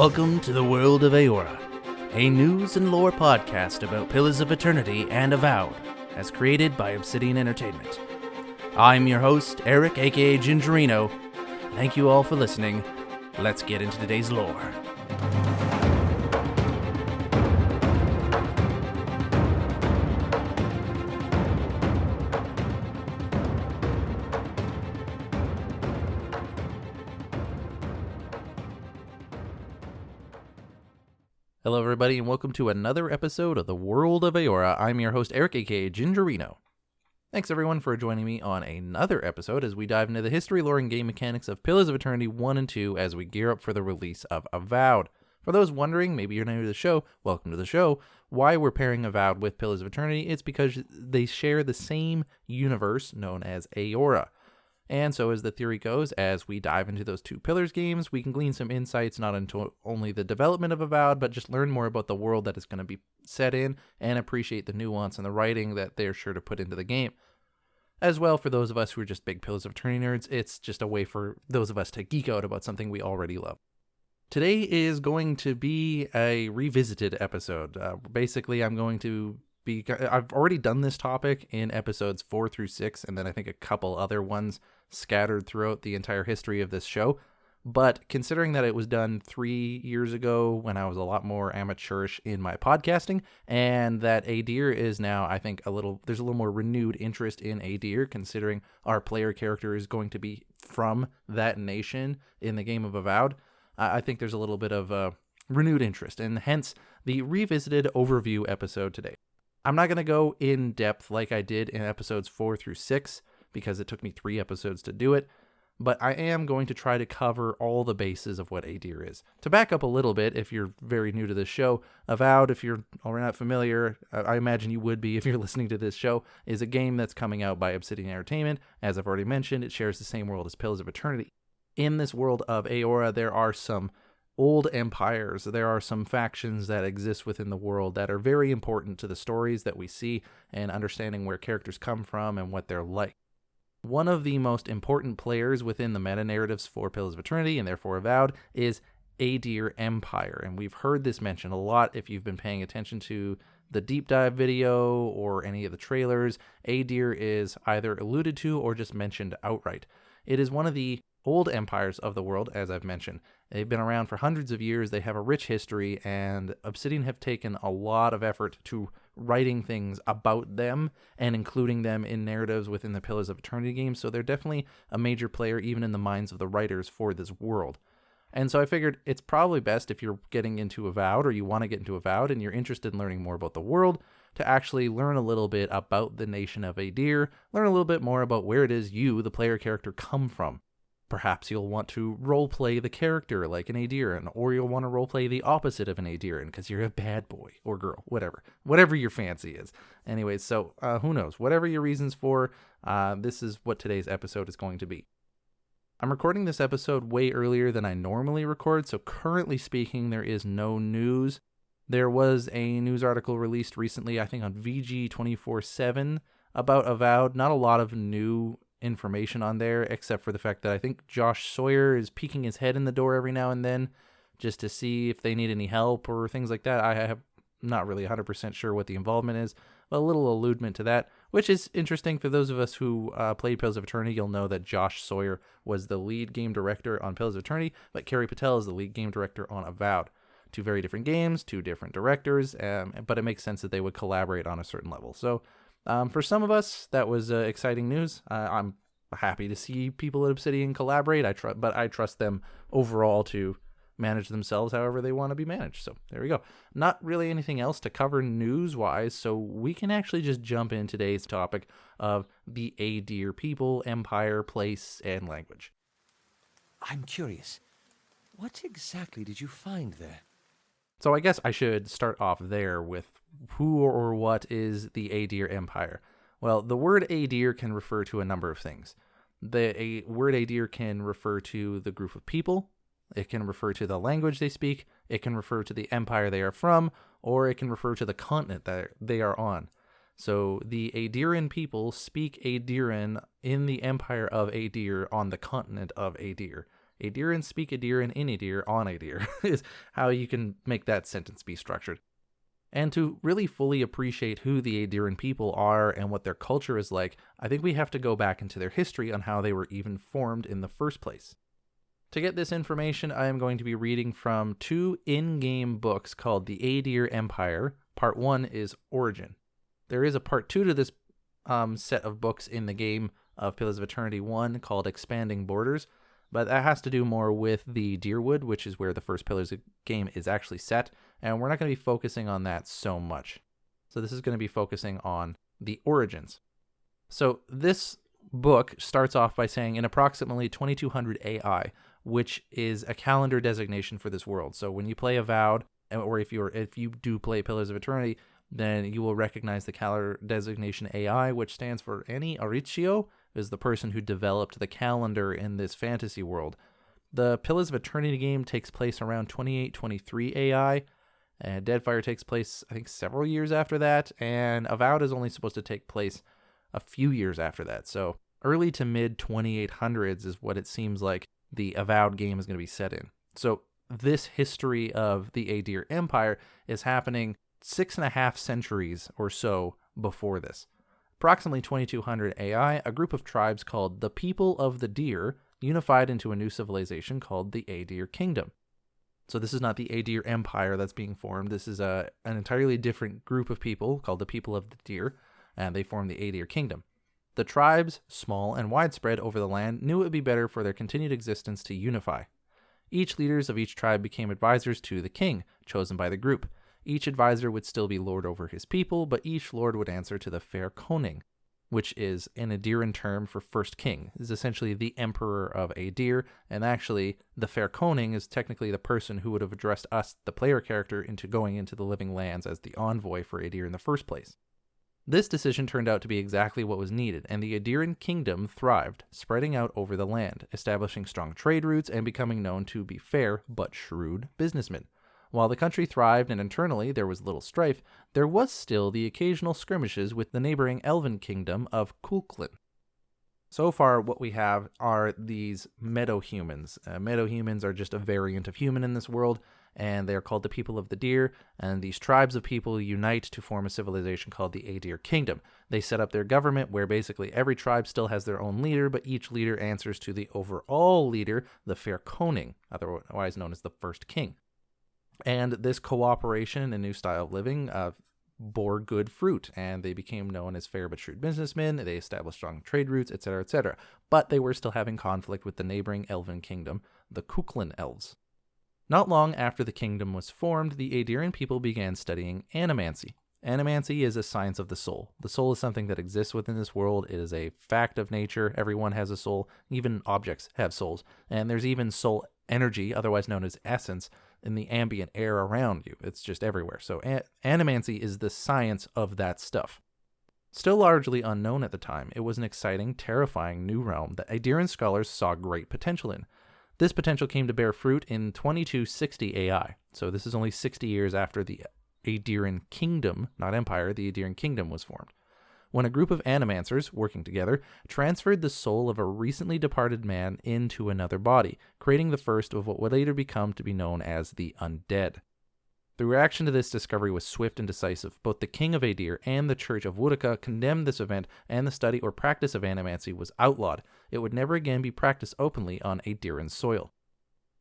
Welcome to the World of Eora, a news and lore podcast about Pillars of Eternity and Avowed, as created by Obsidian Entertainment. I'm your host, Eric, aka Gingerino. Thank you all for listening. Let's get into today's lore. Hello everybody and welcome to another episode of the World of Eora. I'm your host Eric, aka Gingerino. Thanks everyone for joining me on another episode as we dive into the history, lore, and game mechanics of Pillars of Eternity 1 and 2 as we gear up for the release of Avowed. For those wondering, maybe you're new to the show, welcome to the show. Why we're pairing Avowed with Pillars of Eternity, it's because they share the same universe known as Eora. And so as the theory goes, as we dive into those two Pillars games, we can glean some insights not into only the development of Avowed, but just learn more about the world that is going to be set in and appreciate the nuance and the writing that they're sure to put into the game. As well, for those of us who are just big Pillars of Eternity nerds, it's just a way for those of us to geek out about something we already love. Today is going to be a revisited episode. Basically, I've already done this topic in episodes 4 through 6, and then I think a couple other ones scattered throughout the entire history of this show. But considering that it was done 3 years ago when I was a lot more amateurish in my podcasting, and that Aedyr is now, I think, there's a little more renewed interest in Aedyr, considering our player character is going to be from that nation in the game of Avowed, I think there's a little bit of renewed interest, and hence the revisited overview episode today. I'm not going to go in depth like I did in episodes 4 through 6 because it took me 3 episodes to do it, but I am going to try to cover all the bases of what Aedyr is. To back up a little bit, if you're very new to this show, Avowed, if you're already not familiar, I imagine you would be if you're listening to this show, is a game that's coming out by Obsidian Entertainment. As I've already mentioned, it shares the same world as Pillars of Eternity. In this world of Eora, there are some old empires, there are some factions that exist within the world that are very important to the stories that we see and understanding where characters come from and what they're like. One of the most important players within the meta-narratives for Pillars of Eternity and therefore Avowed is Aedyr Empire, and we've heard this mentioned a lot if you've been paying attention to the deep dive video or any of the trailers. Aedyr is either alluded to or just mentioned outright. It is one of the old empires of the world, as I've mentioned. They've been around for hundreds of years, they have a rich history, and Obsidian have taken a lot of effort to writing things about them and including them in narratives within the Pillars of Eternity games, so they're definitely a major player even in the minds of the writers for this world. And so I figured it's probably best if you're getting into Avowed or you want to get into Avowed and you're interested in learning more about the world to actually learn a little bit about the nation of Aedyr, learn a little bit more about where it is you, the player character, come from. Perhaps you'll want to roleplay the character like an Aedyran, or you'll want to roleplay the opposite of an Aedyran because you're a bad boy or girl, whatever your fancy is. Anyways, so who knows? Whatever your reasons for, this is what today's episode is going to be. I'm recording this episode way earlier than I normally record, so currently speaking, there is no news. There was a news article released recently, I think on VG 24/7, about Avowed. Not a lot of new information on there, except for the fact that I think Josh Sawyer is peeking his head in the door every now and then just to see if they need any help or things like that. I have not really 100% sure what the involvement is, but a little alludement to that, which is interesting for those of us who played Pillars of Eternity. You'll know that Josh Sawyer was the lead game director on Pillars of Eternity, but Carrie Patel is the lead game director on Avowed. Two very different games, two different directors, but it makes sense that they would collaborate on a certain level. So for some of us, that was exciting news. I'm happy to see people at Obsidian collaborate, but I trust them overall to manage themselves however they want to be managed. So there we go. Not really anything else to cover news-wise, so we can actually just jump in today's topic of the Aedyr people, empire, place, and language. I'm curious. What exactly did you find there? So I guess I should start off there with who or what is the Aedyr Empire. Well, the word Aedyr can refer to a number of things. The word Aedyr can refer to the group of people, it can refer to the language they speak, it can refer to the empire they are from, or it can refer to the continent that they are on. So the Aedyran people speak Aedyran in the empire of Aedyr on the continent of Aedyr. Aedyran speak Aedyran in Aedyr on Aedyr is how you can make that sentence be structured. And to really fully appreciate who the Aedyran people are and what their culture is like, I think we have to go back into their history on how they were even formed in the first place. To get this information, I am going to be reading from 2 in-game books called The Aedyr Empire. Part 1 is Origin. There is a part 2 to this set of books in the game of Pillars of Eternity 1 called Expanding Borders, but that has to do more with the Dyrwood, which is where the first Pillars game is actually set, and we're not going to be focusing on that so much. So this is going to be focusing on the origins. So this book starts off by saying in approximately 2200 AI, which is a calendar designation for this world. So when you play Avowed, or if you do play Pillars of Eternity, then you will recognize the calendar designation AI, which stands for Ani Aricio, is the person who developed the calendar in this fantasy world. The Pillars of Eternity game takes place around 2823 AI, and Deadfire takes place, I think, several years after that, and Avowed is only supposed to take place a few years after that. So early to mid 2800s is what it seems like the Avowed game is going to be set in. So this history of the Aedyr Empire is happening 6.5 centuries or so before this. Approximately 2200 AI, a group of tribes called the People of the Deer unified into a new civilization called the Aedyr Kingdom. So this is not the Aedyr Empire that's being formed. This is an entirely different group of people called the People of the Deer, and they formed the Aedyr Kingdom. The tribes, small and widespread over the land, knew it would be better for their continued existence to unify. Each leaders of each tribe became advisors to the king, chosen by the group. Each advisor would still be lord over his people, but each lord would answer to the fair Koning, which is an Aedyran term for first king. It is essentially the emperor of Aedyr, and actually the fair Koning is technically the person who would have addressed us, the player character, into going into the living lands as the envoy for Aedyr in the first place. This decision turned out to be exactly what was needed, and the Aedyran kingdom thrived, spreading out over the land, establishing strong trade routes and becoming known to be fair but shrewd businessmen. While the country thrived and internally there was little strife, there was still the occasional skirmishes with the neighboring elven kingdom of Kulklin. So far, what we have are these meadow-humans. Meadow-humans are just a variant of human in this world, and they are called the People of the Deer, and these tribes of people unite to form a civilization called the Aedyr Kingdom. They set up their government where basically every tribe still has their own leader, but each leader answers to the overall leader, the fair Koning, otherwise known as the first king. And this cooperation and new style of living bore good fruit, and they became known as fair but shrewd businessmen. They established strong trade routes, etc., etc. But they were still having conflict with the neighboring elven kingdom, the Kulklin elves. Not long after the kingdom was formed, the Aedyran people began studying animancy. Animancy is a science of the soul. The soul is something that exists within this world. It is a fact of nature. Everyone has a soul. Even objects have souls. And there's even soul energy, otherwise known as essence, in the ambient air around you. It's just everywhere. So animancy is the science of that stuff. Still largely unknown at the time, it was an exciting, terrifying new realm that Aedyran scholars saw great potential in. This potential came to bear fruit in 2260 AI. So this is only 60 years after the Aedyran Kingdom, not Empire, the Aedyran Kingdom was formed, when a group of animancers, working together, transferred the soul of a recently departed man into another body, creating the first of what would later become to be known as the undead. The reaction to this discovery was swift and decisive. Both the King of Aedyr and the Church of Woodica condemned this event, and the study or practice of animancy was outlawed. It would never again be practiced openly on Aedyran soil.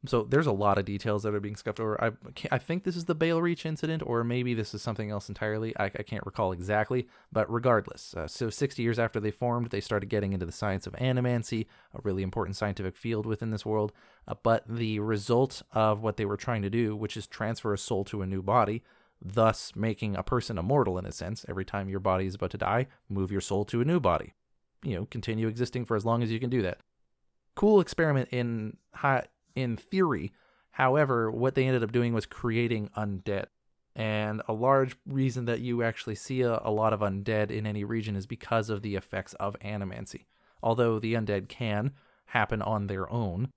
So there's a lot of details that are being scuffed over. I think this is the Bale Reach incident, or maybe this is something else entirely. I can't recall exactly, but regardless. So 60 years after they formed, they started getting into the science of animancy, a really important scientific field within this world. But the result of what they were trying to do, which is transfer a soul to a new body, thus making a person immortal in a sense. Every time your body is about to die, move your soul to a new body. Continue existing for as long as you can do that. Cool experiment in theory. However, what they ended up doing was creating undead. And a large reason that you actually see a lot of undead in any region is because of the effects of animancy. Although the undead can happen on their own,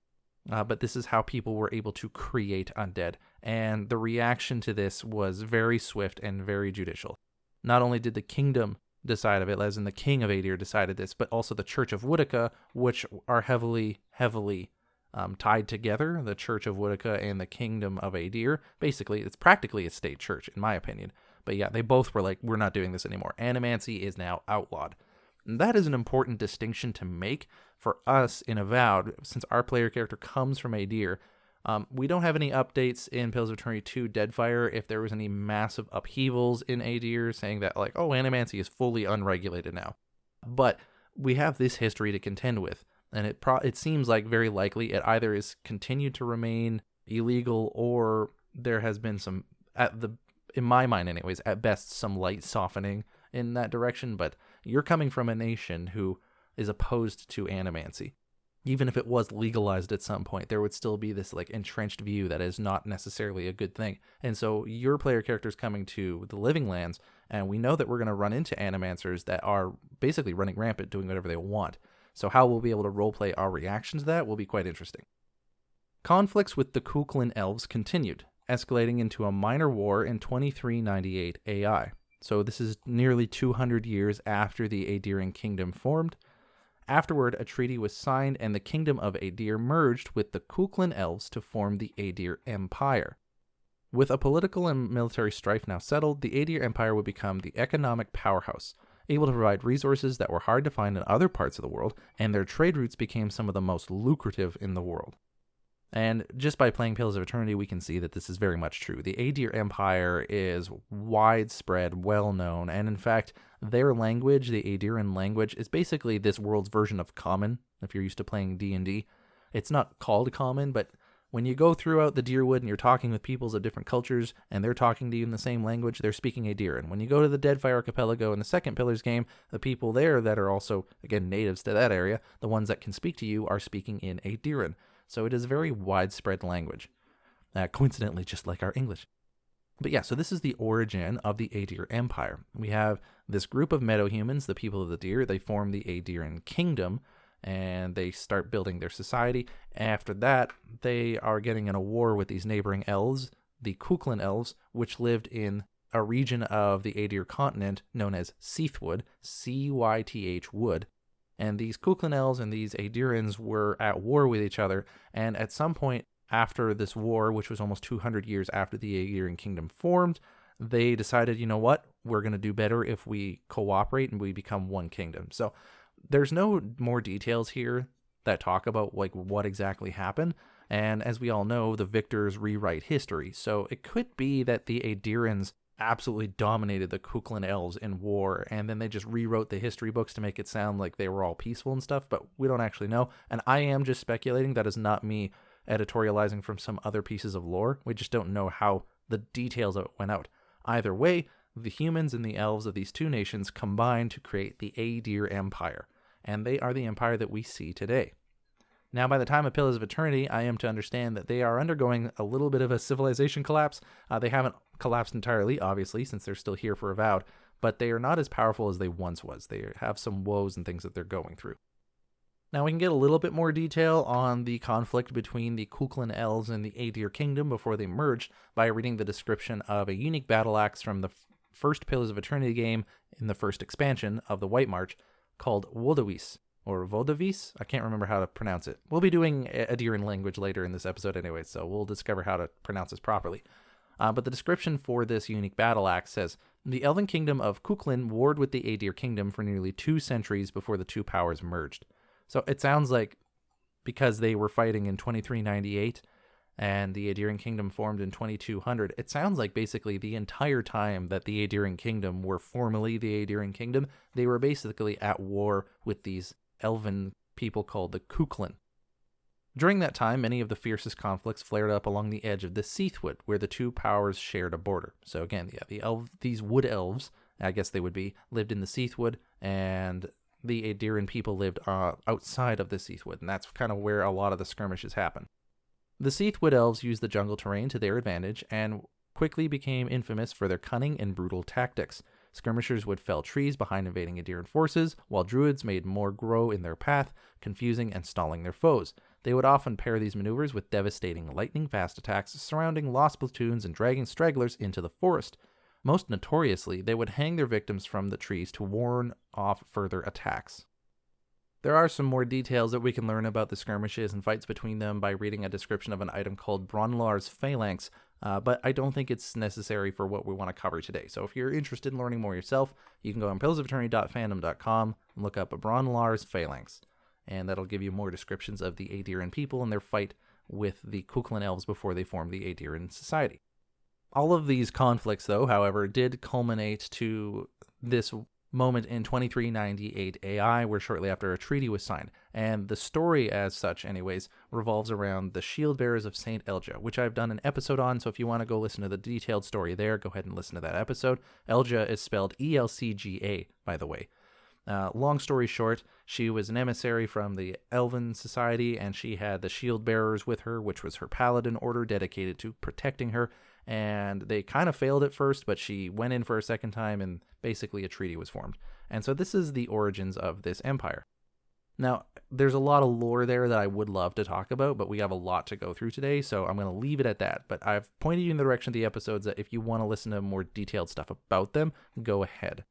but this is how people were able to create undead. And the reaction to this was very swift and very judicial. Not only did the kingdom decide of it, as in the King of Aedyr decided this, but also the Church of Woodica, which are heavily tied together, the Church of Woodica and the Kingdom of Aedyr. Basically, it's practically a state church, in my opinion. But yeah, they both were like, we're not doing this anymore. Animancy is now outlawed. And that is an important distinction to make for us in Avowed, since our player character comes from Aedyr. We don't have any updates in Pillars of Eternity 2 Deadfire if there was any massive upheavals in Aedyr saying that, like, oh, Animancy is fully unregulated now. But we have this history to contend with, and it seems like very likely it either is continued to remain illegal, or there has been some, in my mind anyways, at best some light softening in that direction. But you're coming from a nation who is opposed to Animancy. Even if it was legalized at some point, there would still be this like entrenched view that is not necessarily a good thing. And so your player character is coming to the Living Lands, and we know that we're going to run into Animancers that are basically running rampant, doing whatever they want. So how we'll be able to roleplay our reaction to that will be quite interesting. Conflicts with the Cuchulainn elves continued, escalating into a minor war in 2398 AI. So this is nearly 200 years after the Aedyrian kingdom formed. Afterward, a treaty was signed, and the kingdom of Aedyr merged with the Cuchulainn elves to form the Aedyr Empire. With a political and military strife now settled, the Aedyr Empire would become the economic powerhouse, able to provide resources that were hard to find in other parts of the world, and their trade routes became some of the most lucrative in the world. And just by playing Pillars of Eternity, we can see that this is very much true. The Aedyr Empire is widespread, well-known, and in fact, their language, the Aedyrian language, is basically this world's version of Common, if you're used to playing D&D. It's not called Common, but when you go throughout the Dyrwood and you're talking with peoples of different cultures, and they're talking to you in the same language, they're speaking Aedyrian. When you go to the Deadfire Archipelago in the second Pillars game, the people there that are also, again, natives to that area, the ones that can speak to you are speaking in Aedyrian. So it is a very widespread language, coincidentally just like our English. But yeah, so this is the origin of the Aedyr Empire. We have this group of meadow humans, the people of the Deer. They form the Aedyrian kingdom, and they start building their society. After that, they are getting in a war with these neighboring elves, the Cuchulainn elves, which lived in a region of the Aedyr continent known as Seathwood, C-Y-T-H wood. And these Cuchulainn elves and these Aedyrians were at war with each other, and at some point after this war, which was almost 200 years after the Aedyrian kingdom formed, they decided, you know what, we're going to do better if we cooperate and we become one kingdom. So there's no more details here that talk about like what exactly happened, and as we all know, the victors rewrite history. So it could be that the Aedyrians absolutely dominated the Cuchulainn elves in war, and then they just rewrote the history books to make it sound like they were all peaceful and stuff, but we don't actually know. And I am just speculating. That is not me editorializing from some other pieces of lore. We just don't know how the details of it went out. Either way, the humans and the elves of these two nations combined to create the Aedyr Empire, and they are the empire that we see today. Now, by the time of Pillars of Eternity, I am to understand that they are undergoing a little bit of a civilization collapse. They haven't collapsed entirely, obviously, since they're still here for Avowed, but they are not as powerful as they once was. They have some woes and things that they're going through. Now, we can get a little bit more detail on the conflict between the Cuchulainn elves and the Aedyr kingdom before they merged by reading the description of a unique battle axe from the first Pillars of Eternity game in the first expansion of the White March called Wodavis. Or Vodavis? I can't remember how to pronounce it. We'll be doing Aedyrian language later in this episode anyway, so we'll discover how to pronounce this properly. But the description for this unique battle axe says, the Elven kingdom of Cuchulainn warred with the Aedyr kingdom for nearly 2 centuries before the two powers merged. So it sounds like because they were fighting in 2398 and the Aedyrian kingdom formed in 2200, it sounds like basically the entire time that the Aedyrian kingdom were formerly the Aedyrian kingdom, they were basically at war with these elven people called the Cuchulainn. During that time, many of the fiercest conflicts flared up along the edge of the Seathwood, where the two powers shared a border. So again, yeah, these wood elves, I guess they would be, lived in the Seathwood, and the Aedyrian people lived outside of the Seathwood, and that's kind of where a lot of the skirmishes happen. The Seathwood elves used the jungle terrain to their advantage, and quickly became infamous for their cunning and brutal tactics. Skirmishers would fell trees behind invading Aedyrian forces, while druids made more grow in their path, confusing and stalling their foes. They would often pair these maneuvers with devastating lightning-fast attacks surrounding lost platoons and dragging stragglers into the forest. Most notoriously, they would hang their victims from the trees to warn off further attacks. There are some more details that we can learn about the skirmishes and fights between them by reading a description of an item called Bronlar's Phalanx, but I don't think it's necessary for what we want to cover today. So if you're interested in learning more yourself, you can go on pillsofeternity.fandom.com and look up Bronlar's Phalanx, and that'll give you more descriptions of the Aedyran people and their fight with the Cuchulainn elves before they formed the Aedyran society. All of these conflicts, though, however, did culminate to this moment in 2398 AI, where shortly after a treaty was signed. And the story as such, anyways, revolves around the shield bearers of St. Elja, which I've done an episode on, so if you want to go listen to the detailed story there, go ahead and listen to that episode. Elja is spelled Elcga, by the way. Long story short, she was an emissary from the Elven Society, and she had the shield bearers with her, which was her paladin order dedicated to protecting her. And they kind of failed at first, but she went in for a second time, and basically a treaty was formed. And so this is the origins of this empire. Now, there's a lot of lore there that I would love to talk about, but we have a lot to go through today, so I'm going to leave it at that. But I've pointed you in the direction of the episodes that if you want to listen to more detailed stuff about them, go ahead.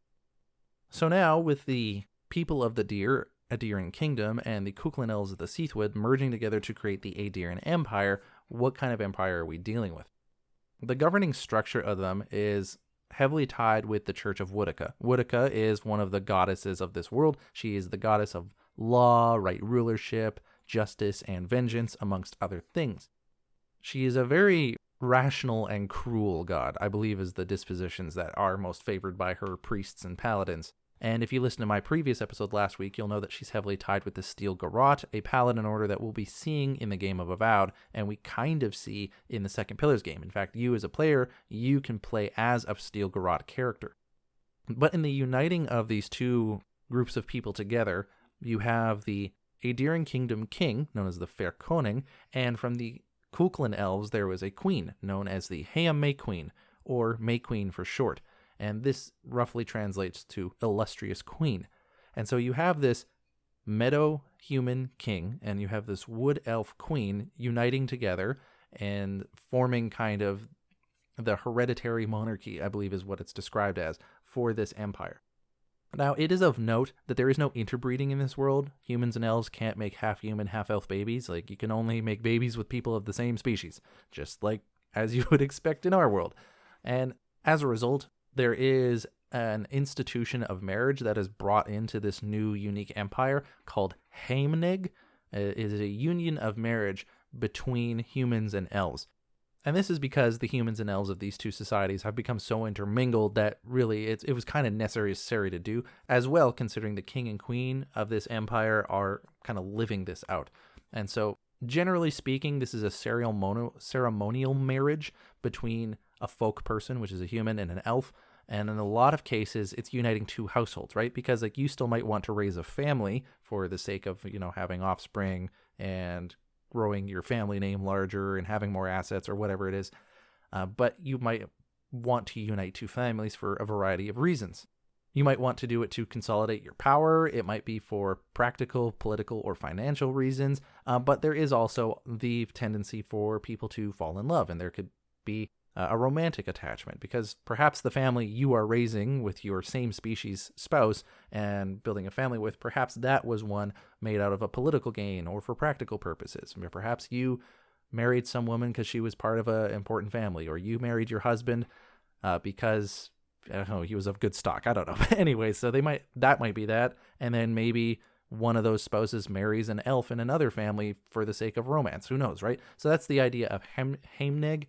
So now, with the people of the Aedyran Kingdom and the Cuchulainn Elves of the Seathwood merging together to create the Aedyran Empire, what kind of empire are we dealing with? The governing structure of them is heavily tied with the Church of Woodica. Woodica is one of the goddesses of this world. She is the goddess of law, right rulership, justice, and vengeance, amongst other things. She is a very rational and cruel god, I believe, is the dispositions that are most favored by her priests and paladins. And if you listen to my previous episode last week, you'll know that she's heavily tied with the Steel Garrote, a paladin order that we'll be seeing in the game of Avowed, and we kind of see in the Second Pillars game. In fact, you as a player, you can play as a Steel Garrote character. But in the uniting of these two groups of people together, you have the Aedyran Kingdom king, known as the Fair Coning, and from the Cuchulainn elves, there was a queen, known as the Hea May Queen, or May Queen for short. And this roughly translates to illustrious queen. And so you have this meadow human king, and you have this wood elf queen uniting together and forming kind of the hereditary monarchy, I believe is what it's described as, for this empire. Now, it is of note that there is no interbreeding in this world. Humans and elves can't make half-human, half-elf babies. Like, you can only make babies with people of the same species, just like as you would expect in our world. And as a result, there is an institution of marriage that is brought into this new unique empire called Heimneg. It is a union of marriage between humans and elves. And this is because the humans and elves of these two societies have become so intermingled that really it was kind of necessary to do, as well considering the king and queen of this empire are kind of living this out. And so, generally speaking, this is a ceremonial marriage between a folk person, which is a human, and an elf. And in a lot of cases, it's uniting two households, right? Because like you still might want to raise a family for the sake of, having offspring and growing your family name larger and having more assets or whatever it is. But you might want to unite two families for a variety of reasons. You might want to do it to consolidate your power. It might be for practical, political, or financial reasons. But there is also the tendency for people to fall in love, and there could be a romantic attachment, because perhaps the family you are raising with your same species spouse and building a family with, perhaps that was one made out of a political gain or for practical purposes. Perhaps you married some woman because she was part of an important family, or you married your husband because he was of good stock. I don't know. But anyway, so that might be that. And then maybe one of those spouses marries an elf in another family for the sake of romance. Who knows, right? So that's the idea of Heimneg.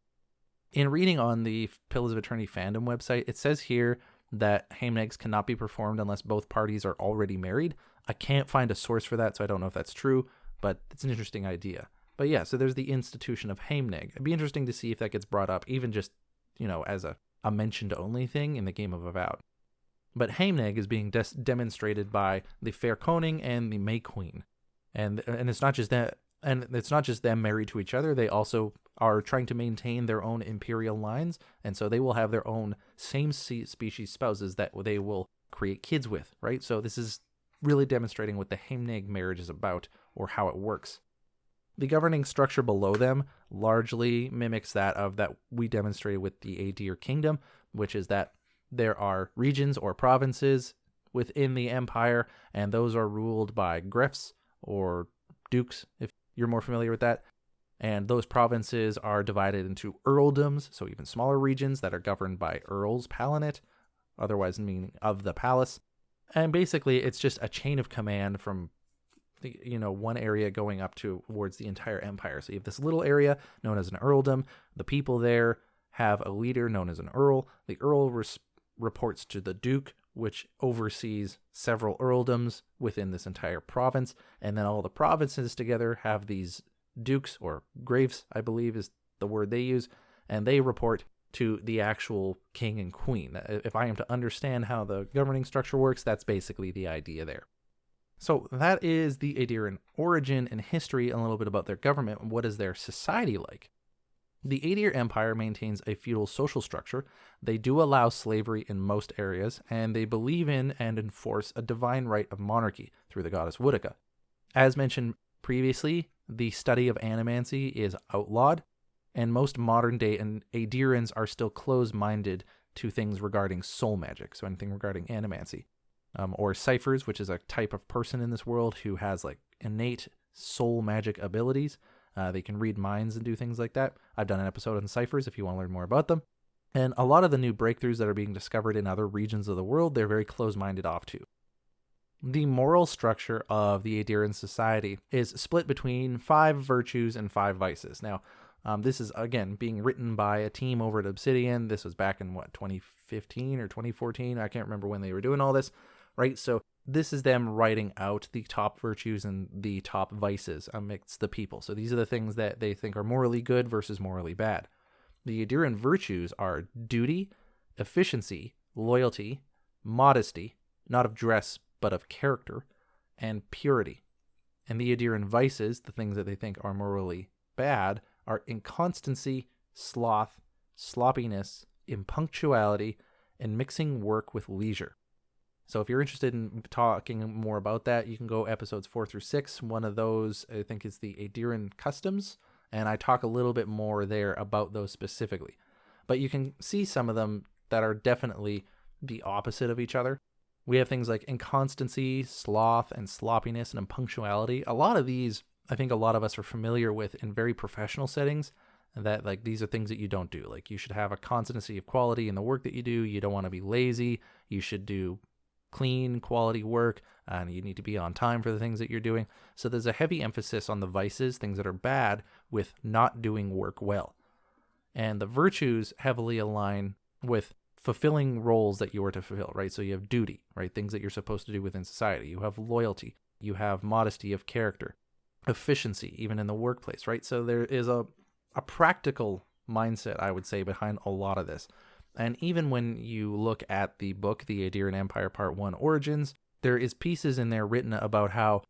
In reading on the Pillars of Eternity fandom website, it says here that Heimnegs cannot be performed unless both parties are already married. I can't find a source for that, so I don't know if that's true, but it's an interesting idea. But yeah, so there's the institution of Heimneg. It'd be interesting to see if that gets brought up, even just, as a mentioned-only thing in the game of Avowed. But Heimneg is being demonstrated by the Fair Coning and the May Queen. And it's not just that. And it's not just them married to each other. They also are trying to maintain their own imperial lines. And so they will have their own same species spouses that they will create kids with, right? So this is really demonstrating what the Heimneg marriage is about, or how it works. The governing structure below them largely mimics that we demonstrated with the Aedyr Kingdom, which is that there are regions or provinces within the empire, and those are ruled by griffs or dukes, if you're more familiar with that. And those provinces are divided into earldoms, so even smaller regions that are governed by earls palanate, otherwise meaning of the palace. And basically, it's just a chain of command from one area going up towards the entire empire. So you have this little area known as an earldom. The people there have a leader known as an earl. The earl reports to the duke, which oversees several earldoms within this entire province. And then all the provinces together have these dukes, or graves, I believe is the word they use, and they report to the actual king and queen. If I am to understand how the governing structure works, that's basically the idea there. So that is the Aedyran origin and history, and a little bit about their government and what is their society like. The Aedyr Empire maintains a feudal social structure. They do allow slavery in most areas, and they believe in and enforce a divine right of monarchy through the goddess Woodica. As mentioned previously, the study of animancy is outlawed, and most modern-day Aedyrans are still closed-minded to things regarding soul magic, so anything regarding animancy. Or ciphers, which is a type of person in this world who has like innate soul magic abilities. They can read minds and do things like that. I've done an episode on ciphers if you want to learn more about them. And a lot of the new breakthroughs that are being discovered in other regions of the world, they're very close-minded off to. The moral structure of the Aedyran society is split between 5 virtues and 5 vices. Now, this is, again, being written by a team over at Obsidian. This was back in, 2015 or 2014? I can't remember when they were doing all this, right? So this is them writing out the top virtues and the top vices amidst the people. So these are the things that they think are morally good versus morally bad. The Aedyran virtues are duty, efficiency, loyalty, modesty, not of dress, but of character, and purity. And the Aedyran vices, the things that they think are morally bad, are inconstancy, sloth, sloppiness, impunctuality, and mixing work with leisure. So if you're interested in talking more about that, you can go episodes 4 through 6. One of those, I think, is the Aedyran customs, and I talk a little bit more there about those specifically. But you can see some of them that are definitely the opposite of each other. We have things like inconstancy, sloth, and sloppiness, and impunctuality. A lot of these, I think a lot of us are familiar with in very professional settings, and that like these are things that you don't do. Like you should have a constancy of quality in the work that you do. You don't want to be lazy. You should do clean, quality work, and you need to be on time for the things that you're doing. So there's a heavy emphasis on the vices, things that are bad, with not doing work well. And the virtues heavily align with fulfilling roles that you are to fulfill, right? So you have duty, right? Things that you're supposed to do within society. You have loyalty. You have modesty of character, efficiency, even in the workplace, right? So there is a practical mindset, I would say, behind a lot of this. And even when you look at the book, The Aedyr Empire Part 1 Origins, there is pieces in there written about how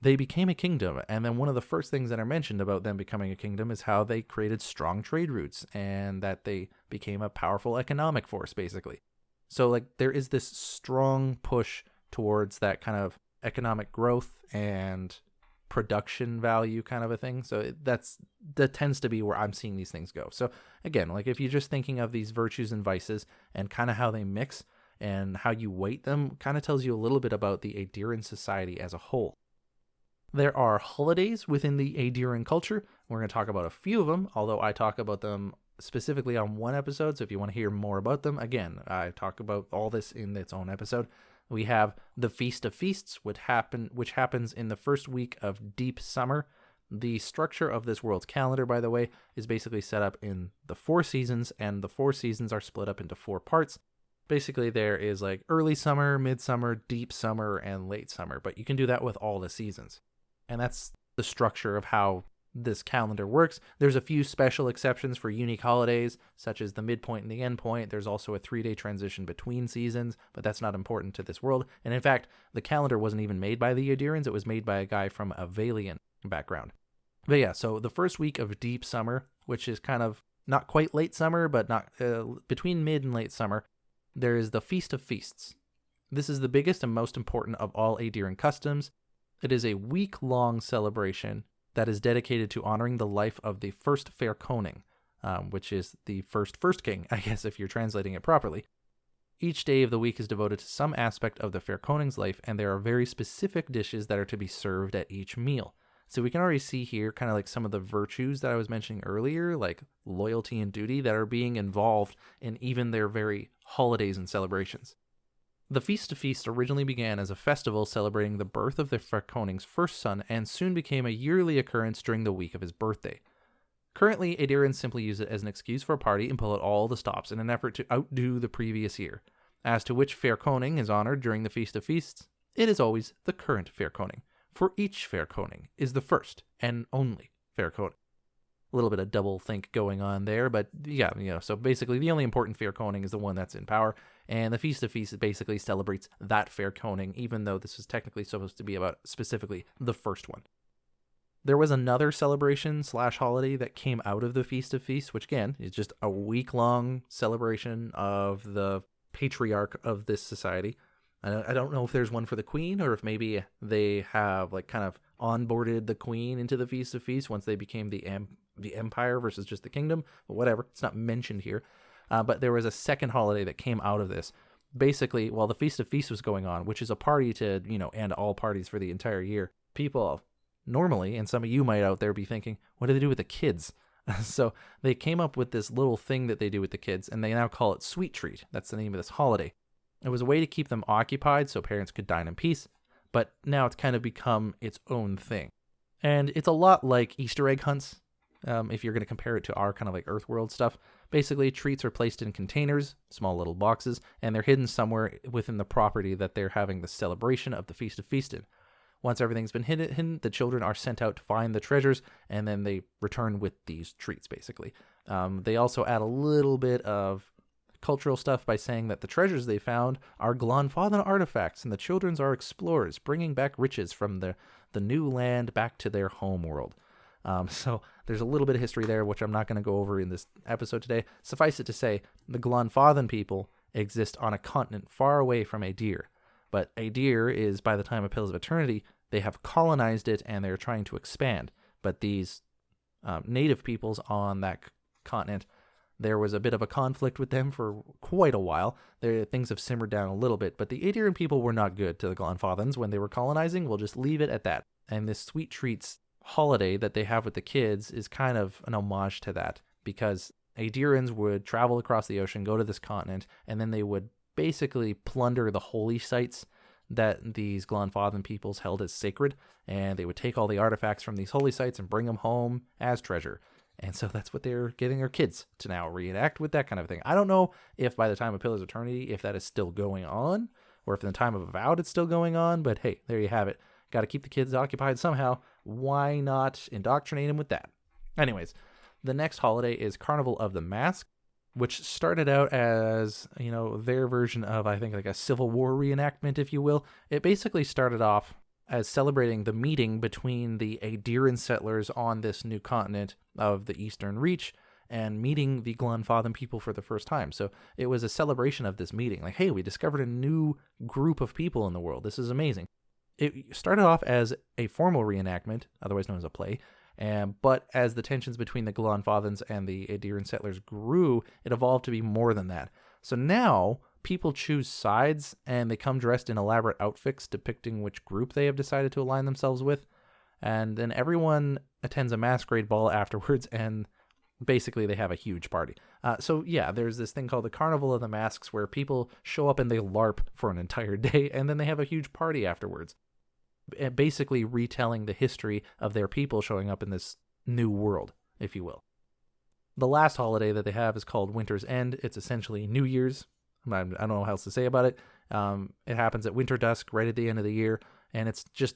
they became a kingdom. And then one of the first things that are mentioned about them becoming a kingdom is how they created strong trade routes and that they became a powerful economic force, basically. So like there is this strong push towards that kind of economic growth and production value kind of a thing. So that tends to be where I'm seeing these things go. So again, like if you're just thinking of these virtues and vices and kind of how they mix and how you weight them, kind of tells you a little bit about the Aedyran society as a whole. There are holidays within the Aedyran culture. We're going to talk about a few of them, although I talk about them specifically on one episode. So if you want to hear more about them, again, I talk about all this in its own episode. We have the Feast of Feasts, which happens in the first week of deep summer. The structure of this world's calendar, by the way, is basically set up in the 4 seasons, and the 4 seasons are split up into 4 parts. Basically, there is like early summer, midsummer, deep summer, and late summer, but you can do that with all the seasons. And that's the structure of how this calendar works. There's a few special exceptions for unique holidays, such as the midpoint and the endpoint. There's also a 3-day transition between seasons, but that's not important to this world. And in fact, the calendar wasn't even made by the Aedyrans. It was made by a guy from a Valiant background. But yeah, so the first week of deep summer, which is kind of not quite late summer, but not between mid and late summer, there is the Feast of Feasts. This is the biggest and most important of all Aedyran customs. It is a week-long celebration that is dedicated to honoring the life of the first fair coning, which is the first king, I guess, if you're translating it properly. Each day of the week is devoted to some aspect of the fairconing's life, and there are very specific dishes that are to be served at each meal. So we can already see here kind of like some of the virtues that I was mentioning earlier, like loyalty and duty, that are being involved in even their very holidays and celebrations. The Feast of Feasts originally began as a festival celebrating the birth of the fairconing's first son, and soon became a yearly occurrence during the week of his birthday. Currently, Aedyrians simply use it as an excuse for a party and pull out all the stops in an effort to outdo the previous year. As to which fairconing is honored during the Feast of Feasts, it is always the current fairconing, for each fairconing is the first and only fairconing. A little bit of double think going on there, but yeah, so basically the only important fairconing is the one that's in power, and the Feast of Feasts basically celebrates that fairconing, even though this is technically supposed to be about specifically the first one. There was another celebration/holiday that came out of the Feast of Feasts, which again is just a week-long celebration of the patriarch of this society. I don't know if there's one for the queen, or if maybe they have like kind of onboarded the queen into the Feast of Feasts once they became the empire versus just the kingdom, but whatever, it's not mentioned here. But there was a second holiday that came out of this. Basically, while the Feast of Feasts was going on, which is a party to, end all parties for the entire year, people normally, and some of you might out there be thinking, what do they do with the kids? So they came up with this little thing that they do with the kids, and they now call it Sweet Treat. That's the name of this holiday. It was a way to keep them occupied so parents could dine in peace, but now it's kind of become its own thing. And it's a lot like Easter egg hunts, if you're going to compare it to our kind of like Earthworld stuff. Basically, treats are placed in containers, small little boxes, and they're hidden somewhere within the property that they're having the celebration of the Feast of Feasts in. Once everything's been hidden, the children are sent out to find the treasures, and then they return with these treats, basically. They also add a little bit of cultural stuff by saying that the treasures they found are Glonfathan artifacts, and the children are explorers, bringing back riches from the new land back to their home world. So there's a little bit of history there, which I'm not going to go over in this episode today. Suffice it to say, the Glonfathan people exist on a continent far away from Aedyr. But Aedyr is, by the time of Pillars of Eternity, they have colonized it and they're trying to expand. But these native peoples on that continent, there was a bit of a conflict with them for quite a while. Things have simmered down a little bit, but the Aedyrian people were not good to the Glonfathans when they were colonizing. We'll just leave it at that. And this Sweet Treats holiday that they have with the kids is kind of an homage to that, because Aedyrians would travel across the ocean, go to this continent, and then they would basically plunder the holy sites that these Glonfathan peoples held as sacred, and they would take all the artifacts from these holy sites and bring them home as treasure. And so that's what they're getting their kids to now reenact with, that kind of thing. I don't know if by the time of Pillars of Eternity, if that is still going on, or if in the time of Avowed it's still going on, but hey, there you have it. Got to keep the kids occupied somehow. Why not indoctrinate them with that? Anyways, the next holiday is Carnival of the Mask, which started out as, their version of, I think, like a Civil War reenactment, if you will. It basically started off as celebrating the meeting between the Aedyrian settlers on this new continent of the Eastern Reach and meeting the Glonfathan people for the first time. So it was a celebration of this meeting. Like, hey, we discovered a new group of people in the world. This is amazing. It started off as a formal reenactment, otherwise known as a play, but as the tensions between the Glonfathans and the Aedyrian settlers grew, it evolved to be more than that. So now people choose sides, and they come dressed in elaborate outfits depicting which group they have decided to align themselves with. And then everyone attends a masquerade ball afterwards, and basically they have a huge party. So yeah, there's this thing called the Carnival of the Masks, where people show up and they LARP for an entire day, and then they have a huge party afterwards. Basically retelling the history of their people showing up in this new world, if you will. The last holiday that they have is called Winter's End. It's essentially New Year's. I don't know how else to say about it. It happens at winter dusk, right at the end of the year, and it's just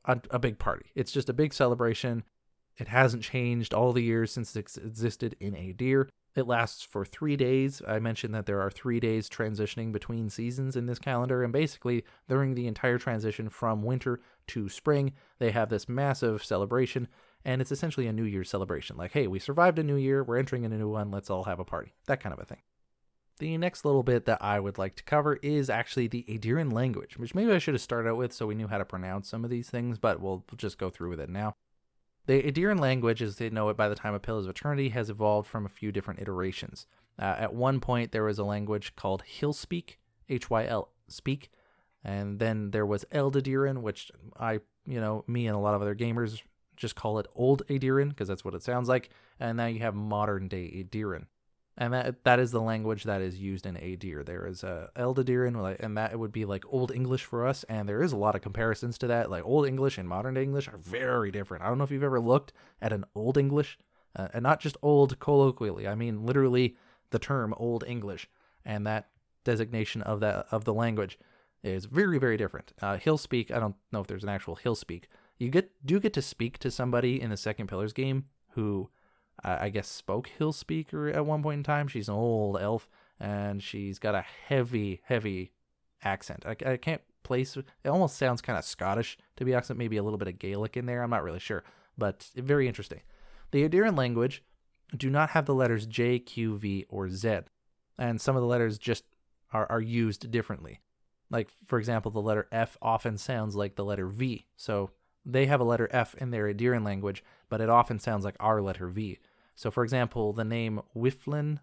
a big party. It's just a big celebration. It hasn't changed all the years since it's existed in Aedyr. It lasts for 3 days. I mentioned that there are 3 days transitioning between seasons in this calendar, and basically during the entire transition from winter to spring, they have this massive celebration, and it's essentially a New Year's celebration. Like, hey, we survived a new year, we're entering in a new one, let's all have a party. That kind of a thing. The next little bit that I would like to cover is actually the Aedyrian language, which maybe I should have started out with so we knew how to pronounce some of these things, but we'll just go through with it now. The Aedyrian language, as they know it by the time of Pillars of Eternity, has evolved from a few different iterations. At one point, there was a language called Hillspeak, HYL, speak. And then there was Eldadyrin, which me and a lot of other gamers just call it Old Aedyrin because that's what it sounds like. And now you have modern day Aedyrin. And that is the language that is used in Aedyr. There is Eldadyrin, and that would be like Old English for us. And there is a lot of comparisons to that. Like Old English and modern day English are very different. I don't know if you've ever looked at an Old English, and not just old colloquially. I mean literally the term Old English, and that designation of the language is very, very different. Hill speak, I don't know if there's an actual hill speak. You do get to speak to somebody in the Second Pillars game who I guess spoke hill speak at one point in time. She's an old elf, and she's got a heavy, heavy accent. I can't place it. Almost sounds kind of Scottish to be accent, maybe a little bit of Gaelic in there. I'm not really sure, but very interesting. The Aedyran language do not have the letters J, Q, V, or Z, and some of the letters just are used differently. Like, for example, the letter F often sounds like the letter V. So they have a letter F in their Aedyran language, but it often sounds like our letter V. So, for example, the name Wyflin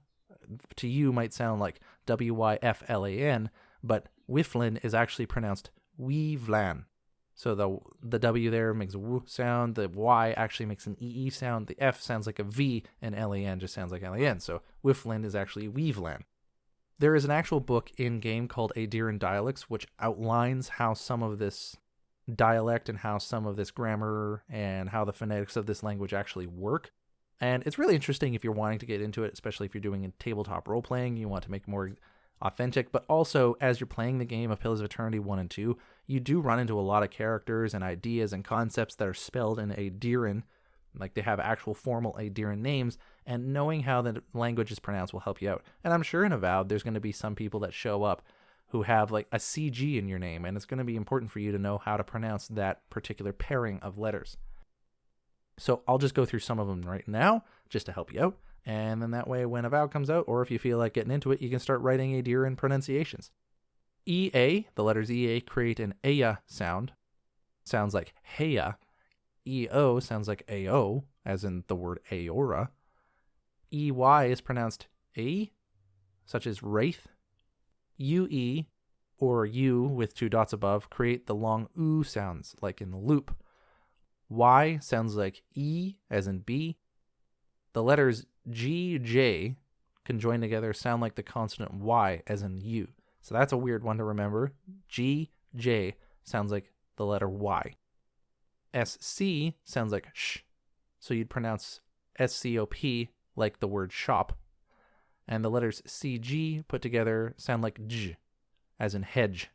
to you might sound like Wyflan, but Wyflin is actually pronounced Weevlan. So the W there makes a W sound, the Y actually makes an EE sound, the F sounds like a V, and LAN just sounds like LAN. So Wyflin is actually Weevlan. There is an actual book in-game called Aedyran Dialects, which outlines how some of this dialect and how some of this grammar and how the phonetics of this language actually work. And it's really interesting if you're wanting to get into it, especially if you're doing a tabletop role-playing, you want to make it more authentic. But also, as you're playing the game of Pillars of Eternity 1 and 2, you do run into a lot of characters and ideas and concepts that are spelled in Aedyran, like they have actual formal Aedyran names, and knowing how the language is pronounced will help you out. And I'm sure in Avowed, there's going to be some people that show up who have like a CG in your name, and it's going to be important for you to know how to pronounce that particular pairing of letters. So I'll just go through some of them right now, just to help you out, and then that way when Avowed comes out, or if you feel like getting into it, you can start writing Aedyran pronunciations. EA, the letters EA create an Aya sound. Sounds like Heya. EO sounds like AO, as in the word Eora. EY is pronounced A, such as Wraith. UE, or U with two dots above, create the long oo sounds, like in the loop. Y sounds like E, as in B. The letters G, J can join together, sound like the consonant Y, as in U. So that's a weird one to remember. G, J sounds like the letter Y. SC sounds like sh, so you'd pronounce SCOP like the word shop. And the letters CG put together sound like J, as in hedge.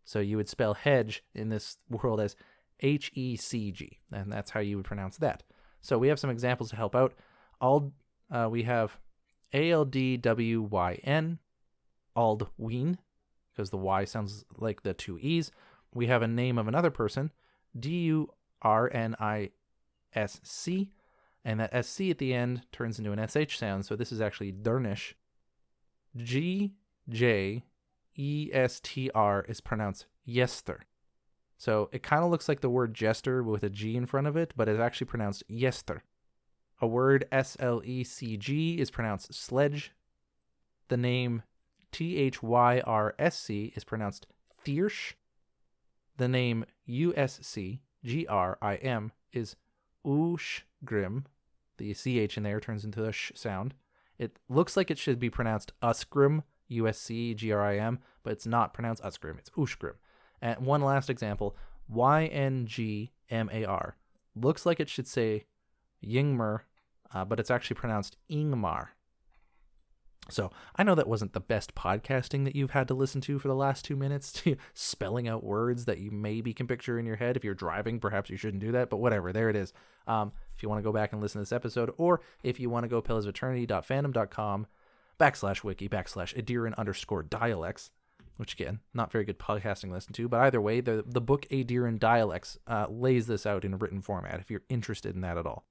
So you would spell hedge in this world as HECG, and that's how you would pronounce that. So we have some examples to help out. We have ALDWYN, Aldween, because the Y sounds like the two E's. We have a name of another person, DURNISC, and that SC at the end turns into an SH sound, so this is actually Dernish. GJESTR is pronounced Yester. So it kind of looks like the word jester with a G in front of it, but it's actually pronounced Yester. A word SLECG is pronounced sledge. The name THYRSC is pronounced Thiersch. The name USCGRIM is Ushgrim. The CH in there turns into a sh sound. It looks like it should be pronounced Usgrim, USCGRIM, but it's not pronounced Usgrim, it's Ushgrim. And one last example, YNGMAR. Looks like it should say Yingmer, but it's actually pronounced Ingmar. So I know that wasn't the best podcasting that you've had to listen to for the last 2 minutes, spelling out words that you maybe can picture in your head. If you're driving, perhaps you shouldn't do that, but whatever, there it is. If you want to go back and listen to this episode, or if you want to go pillarsofeternity.fandom.com/wiki/Aedyran_dialects, which again, not very good podcasting to listen to, but either way, the book Aedyran Dialects lays this out in a written format if you're interested in that at all.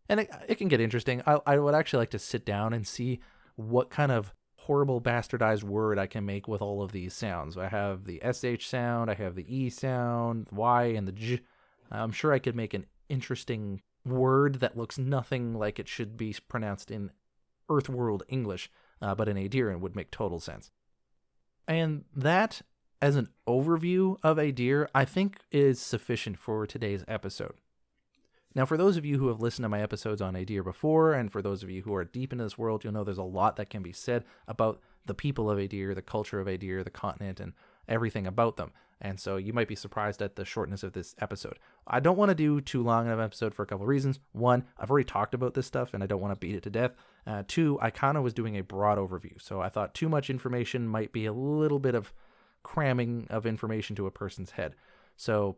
And it can get interesting. I would actually like to sit down and see what kind of horrible bastardized word I can make with all of these sounds. I have the SH sound, I have the E sound, the Y, and the J. I'm sure I could make an interesting word that looks nothing like it should be pronounced in Earthworld English, but in Aedyran would make total sense. And that, as an overview of Aedyr, I think is sufficient for today's episode. Now, for those of you who have listened to my episodes on Aedyr before, and for those of you who are deep into this world, you'll know there's a lot that can be said about the people of Aedyr, the culture of Aedyr, the continent, and everything about them. And so you might be surprised at the shortness of this episode. I don't want to do too long of an episode for a couple of reasons. One, I've already talked about this stuff, and I don't want to beat it to death. Two, I kind of was doing a broad overview, so I thought too much information might be a little bit of cramming of information to a person's head. So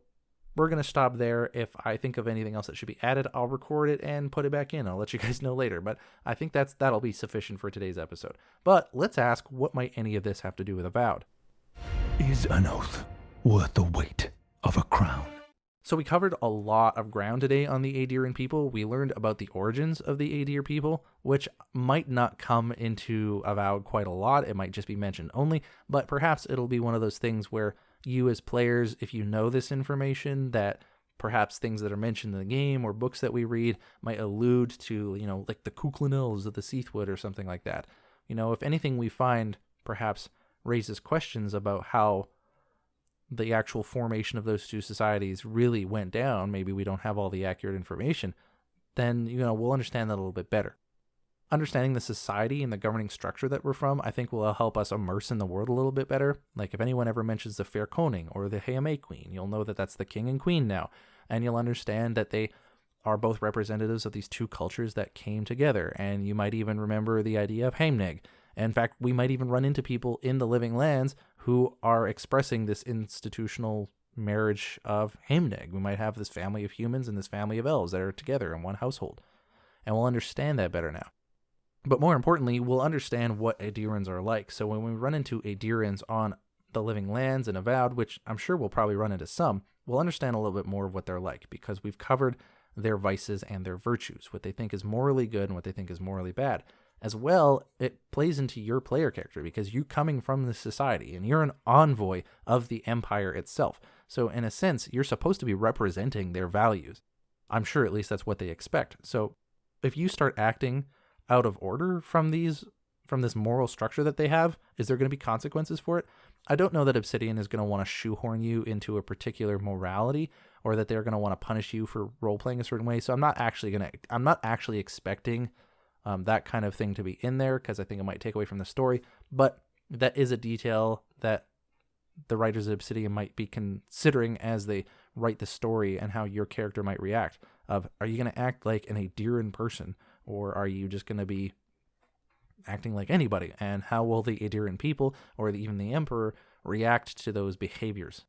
we're going to stop there. If I think of anything else that should be added, I'll record it and put it back in. I'll let you guys know later, but I think that'll be sufficient for today's episode. But let's ask, what might any of this have to do with Avowed? Is an oath worth the weight of a crown? So we covered a lot of ground today on the Aedyran people. We learned about the origins of the Aedyr people, which might not come into Avowed quite a lot. It might just be mentioned only, but perhaps it'll be one of those things where you as players, if you know this information, that perhaps things that are mentioned in the game or books that we read might allude to, like the Cuchulainn Elves of the Seathwood or something like that. If anything we find perhaps raises questions about how the actual formation of those two societies really went down, maybe we don't have all the accurate information, then, we'll understand that a little bit better. Understanding the society and the governing structure that we're from, I think will help us immerse in the world a little bit better. Like if anyone ever mentions the Fair Koning or the Heame Queen, you'll know that that's the king and queen now, and you'll understand that they are both representatives of these two cultures that came together, and you might even remember the idea of Heimneg. In fact, we might even run into people in the Living Lands who are expressing this institutional marriage of Heimneg. We might have this family of humans and this family of elves that are together in one household, and we'll understand that better now. But more importantly, we'll understand what Aedyrans are like. So when we run into Aedyrans on the Living Lands and Avowed, which I'm sure we'll probably run into some, we'll understand a little bit more of what they're like, because we've covered their vices and their virtues, what they think is morally good and what they think is morally bad. As well, it plays into your player character, because you coming from this society and you're an envoy of the Empire itself. So in a sense, you're supposed to be representing their values. I'm sure at least that's what they expect. So if you start acting out of order from this moral structure that they have, is there going to be consequences for it? I don't know that Obsidian is going to want to shoehorn you into a particular morality, or that they're going to want to punish you for role-playing a certain way. So I'm not actually expecting that kind of thing to be in there, because I think it might take away from the story. But that is a detail that the writers of Obsidian might be considering as they write the story, and how your character might react. Are you going to act like an Aedyran person, or are you just going to be acting like anybody? And how will the Aedyran people, or even the Emperor, react to those behaviors?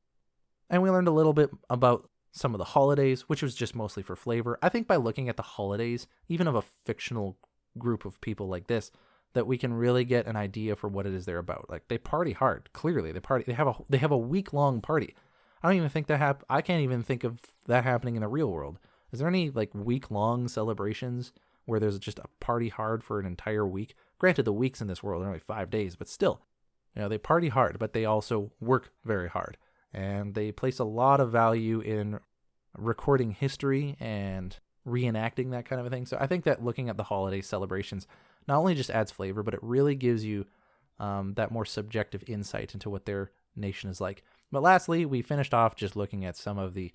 And we learned a little bit about some of the holidays, which was just mostly for flavor. I think by looking at the holidays, even of a fictional group of people like this, that we can really get an idea for what it is they're about. Like, they party hard. Clearly, they have a week-long party. I don't even think I can't even think of that happening in the real world. Is there any like week-long celebrations where there's just a party hard for an entire week? Granted, the weeks in this world are only 5 days, but still, they party hard, but they also work very hard. And they place a lot of value in recording history and reenacting that kind of a thing. So I think that looking at the holiday celebrations not only just adds flavor, but it really gives you that more subjective insight into what their nation is like. But lastly, we finished off just looking at some of the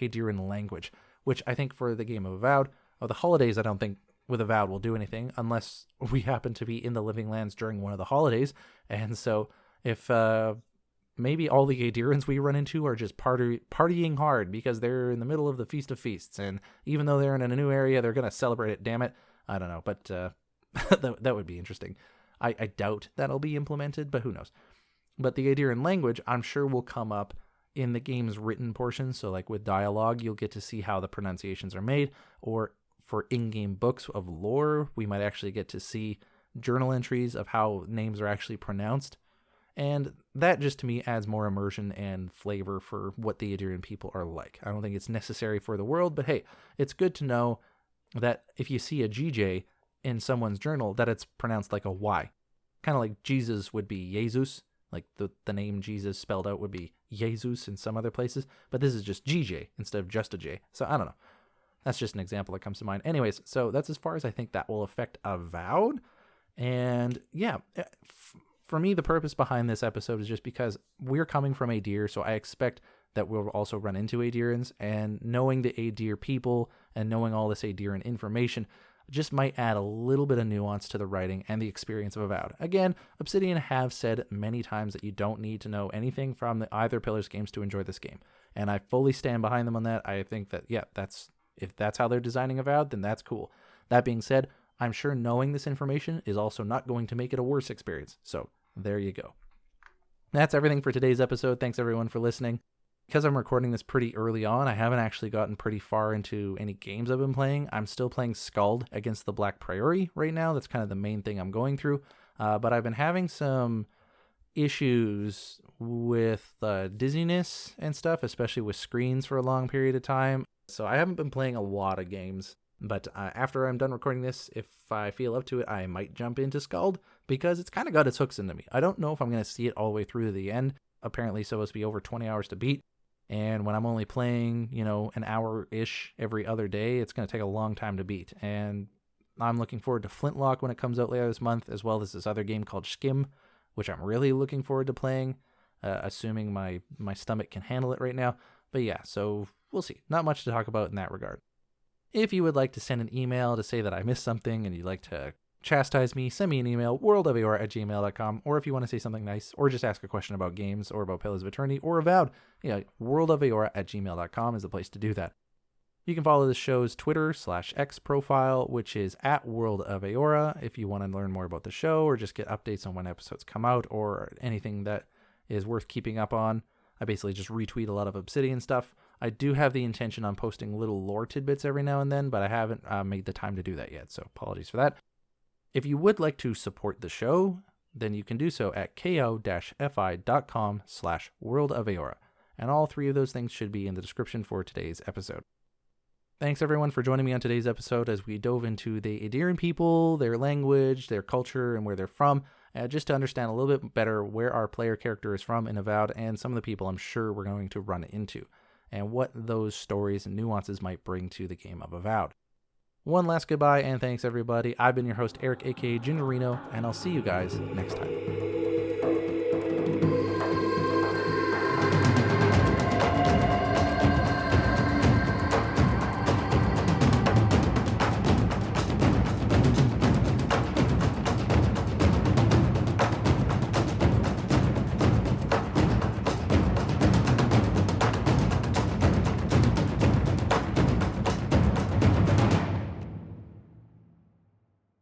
Aedyran language, which I think for the game of Avowed, the holidays, I don't think with Avowed will do anything unless we happen to be in the Living Lands during one of the holidays. And so if maybe all the Aedyrans we run into are just partying hard because they're in the middle of the Feast of Feasts, and even though they're in a new area, they're going to celebrate it, damn it. I don't know, but that would be interesting. I doubt that'll be implemented, but who knows. But the Aedyran language, I'm sure, will come up in the game's written portion. So like with dialogue, you'll get to see how the pronunciations are made, or for in-game books of lore, we might actually get to see journal entries of how names are actually pronounced. And that just to me adds more immersion and flavor for what the Aedyran people are like. I don't think it's necessary for the world, but hey, it's good to know that if you see a GJ in someone's journal, that it's pronounced like a Y. Kind of like Jesus would be Jesus, like the name Jesus spelled out would be Jesus in some other places, but this is just GJ instead of just a J. So I don't know. That's just an example that comes to mind. Anyways, so that's as far as I think that will affect Avowed. And yeah, For me, the purpose behind this episode is just because we're coming from Aedyr, so I expect that we'll also run into Aedyrans, and knowing the Aedyr people and knowing all this Aedyran information just might add a little bit of nuance to the writing and the experience of Avowed. Again, Obsidian have said many times that you don't need to know anything from the either Pillars games to enjoy this game, and I fully stand behind them on that. I think that, yeah, if that's how they're designing Avowed, then that's cool. That being said, I'm sure knowing this information is also not going to make it a worse experience, so there you go. That's everything for today's episode. Thanks everyone for listening. Because I'm recording this pretty early on, I haven't actually gotten pretty far into any games I've been playing. I'm still playing Skald against the Black Priory right now. That's kind of the main thing I'm going through. But I've been having some issues with dizziness and stuff, especially with screens for a long period of time. So I haven't been playing a lot of games. But after I'm done recording this, if I feel up to it, I might jump into Skald because it's kind of got its hooks into me. I don't know if I'm going to see it all the way through to the end. Apparently it's supposed to be over 20 hours to beat. And when I'm only playing, an hour-ish every other day, it's going to take a long time to beat. And I'm looking forward to Flintlock when it comes out later this month, as well as this other game called Skim, which I'm really looking forward to playing, assuming my stomach can handle it right now. But yeah, so we'll see. Not much to talk about in that regard. If you would like to send an email to say that I missed something and you'd like to chastise me, send me an email, worldofeora@gmail.com, or if you want to say something nice, or just ask a question about games, or about Pillars of Eternity, or Avowed, worldofeora@gmail.com is the place to do that. You can follow the show's Twitter/X profile, which is @worldofeora, if you want to learn more about the show, or just get updates on when episodes come out, or anything that is worth keeping up on. I basically just retweet a lot of Obsidian stuff. I do have the intention on posting little lore tidbits every now and then, but I haven't made the time to do that yet, so apologies for that. If you would like to support the show, then you can do so at ko-fi.com/worldofeora. And all three of those things should be in the description for today's episode. Thanks everyone for joining me on today's episode as we dove into the Aedyran people, their language, their culture, and where they're from, just to understand a little bit better where our player character is from in Avowed and some of the people I'm sure we're going to run into, and what those stories and nuances might bring to the game of Avowed. One last goodbye and thanks everybody. I've been your host Eric, aka Gingerino, and I'll see you guys next time.